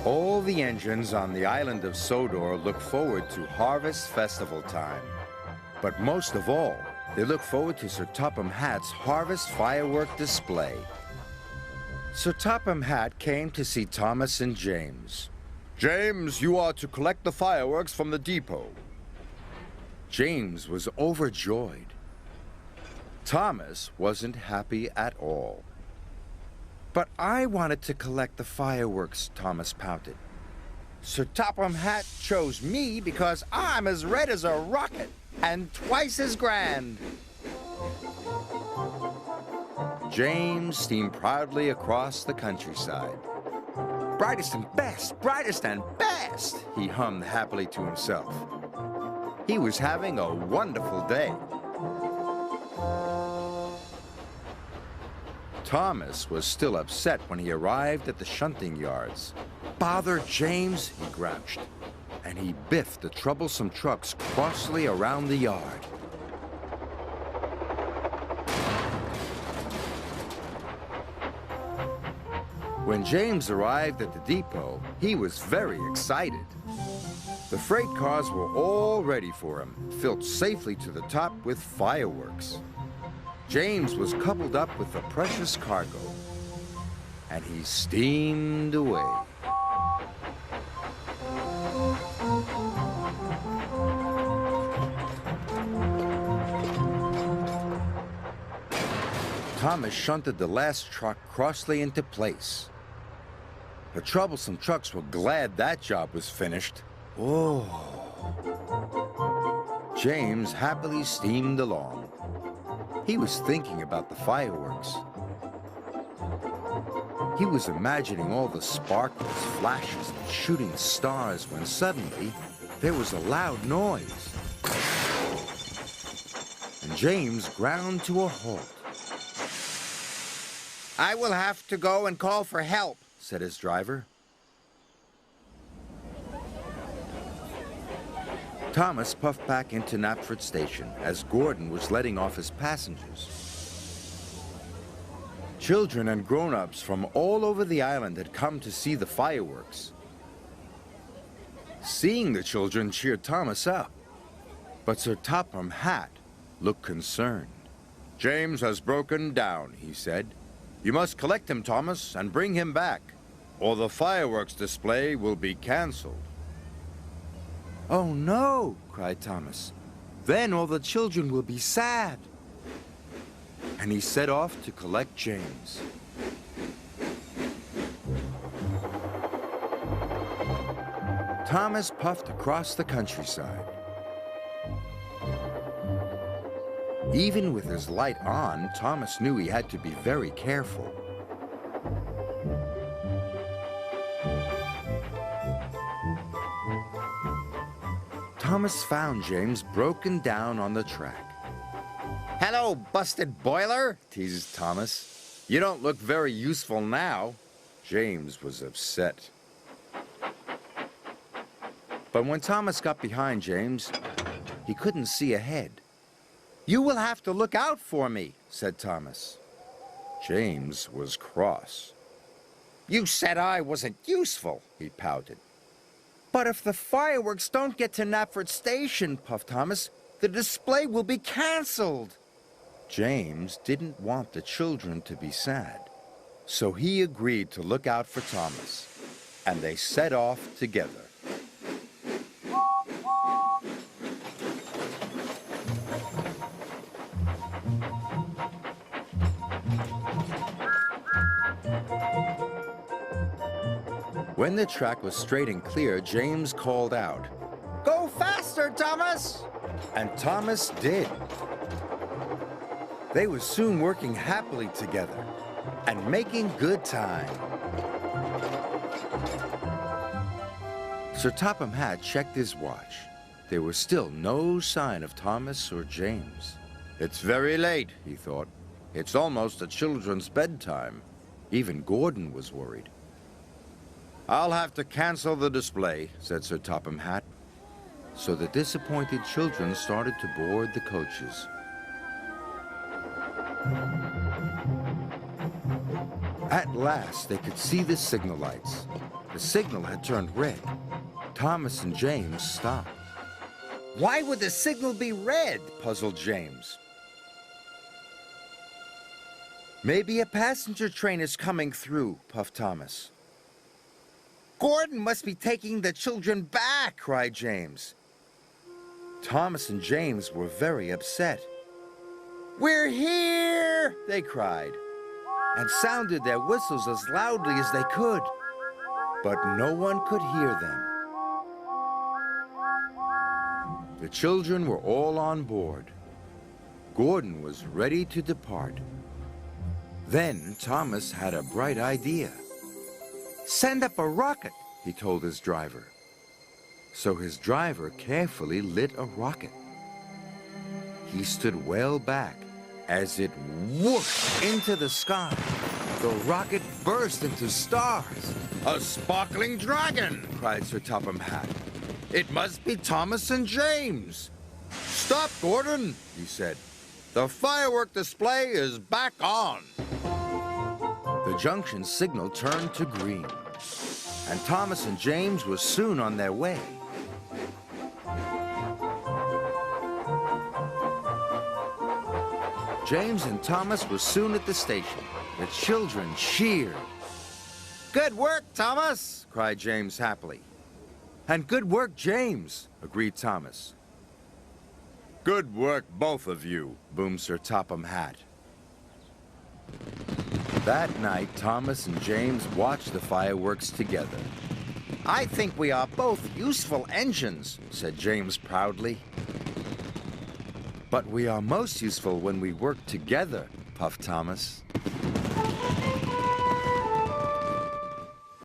All the engines on the island of Sodor look forward to Harvest Festival time. But most of all, they look forward to Sir Topham Hatt's Harvest Firework Display. Sir Topham Hatt came to see Thomas and James. James, you are to collect the fireworks from the depot. James was overjoyed. Thomas wasn't happy at all. But I wanted to collect the fireworks, Thomas pouted. Sir Topham Hatt chose me because I'm as red as a rocket and twice as grand. James steamed proudly across the countryside. Brightest and best, he hummed happily to himself. He was having a wonderful day. Thomas was still upset when he arrived at the shunting yards. Bother James, he grouched, and he biffed the troublesome trucks crossly around the yard. When James arrived at the depot, he was very excited. The freight cars were all ready for him, filled safely to the top with fireworks. James was coupled up with the precious cargo, and he steamed away. Thomas shunted the last truck crossly into place. The troublesome trucks were glad that job was finished. Oh. James happily steamed along. He was thinking about the fireworks. He was imagining all the sparkles, flashes, and shooting stars when suddenly there was a loud noise. And James ground to a halt. "I will have to go and call for help," said his driver. Thomas puffed back into Knapford Station as Gordon was letting off his passengers. Children and grown-ups from all over the island had come to see the fireworks. Seeing the children cheered Thomas up, but Sir Topham Hatt looked concerned. James has broken down, he said. You must collect him, Thomas, and bring him back, or the fireworks display will be canceled. "Oh, no," cried Thomas. "Then all the children will be sad." And he set off to collect James. Thomas puffed across the countryside. Even with his light on, Thomas knew he had to be very careful. Thomas found James broken down on the track. "Hello, busted boiler," teased Thomas. "You don't look very useful now." James was upset. But when Thomas got behind James, he couldn't see ahead. "You will have to look out for me," said Thomas. James was cross. "You said I wasn't useful," he pouted. "But if the fireworks don't get to Knapford Station," puffed Thomas, "the display will be canceled." James didn't want the children to be sad, so he agreed to look out for Thomas, and they set off together. When the track was straight and clear, James called out, "Go faster, Thomas!" And Thomas did. They were soon working happily together and making good time. Sir Topham Hatt checked his watch. There was still no sign of Thomas or James. It's very late, he thought. It's almost the children's bedtime. Even Gordon was worried. "I'll have to cancel the display," said Sir Topham Hatt. So the disappointed children started to board the coaches. At last, they could see the signal lights. The signal had turned red. Thomas and James stopped. Why would the signal be red? Puzzled James. Maybe a passenger train is coming through, puffed Thomas. Gordon must be taking the children back, cried James. Thomas and James were very upset. We're here, they cried, and sounded their whistles as loudly as they could. But no one could hear them. The children were all on board. Gordon was ready to depart. Then Thomas had a bright idea. Send up a rocket, he told his driver. So his driver carefully lit a rocket. He stood well back as it whooshed into the sky. The rocket burst into stars. A sparkling dragon! Cried Sir Topham Hatt. It must be Thomas and James. Stop, Gordon, he said. The firework display is back on. The junction signal turned to green, and Thomas and James were soon on their way. James and Thomas were soon at the station. The children cheered. Good work, Thomas, cried James happily. And good work, James, agreed Thomas. Good work, both of you, boomed Sir Topham Hatt. That night, Thomas and James watched the fireworks together. I think we are both useful engines, said James proudly. But we are most useful when we work together, puffed Thomas.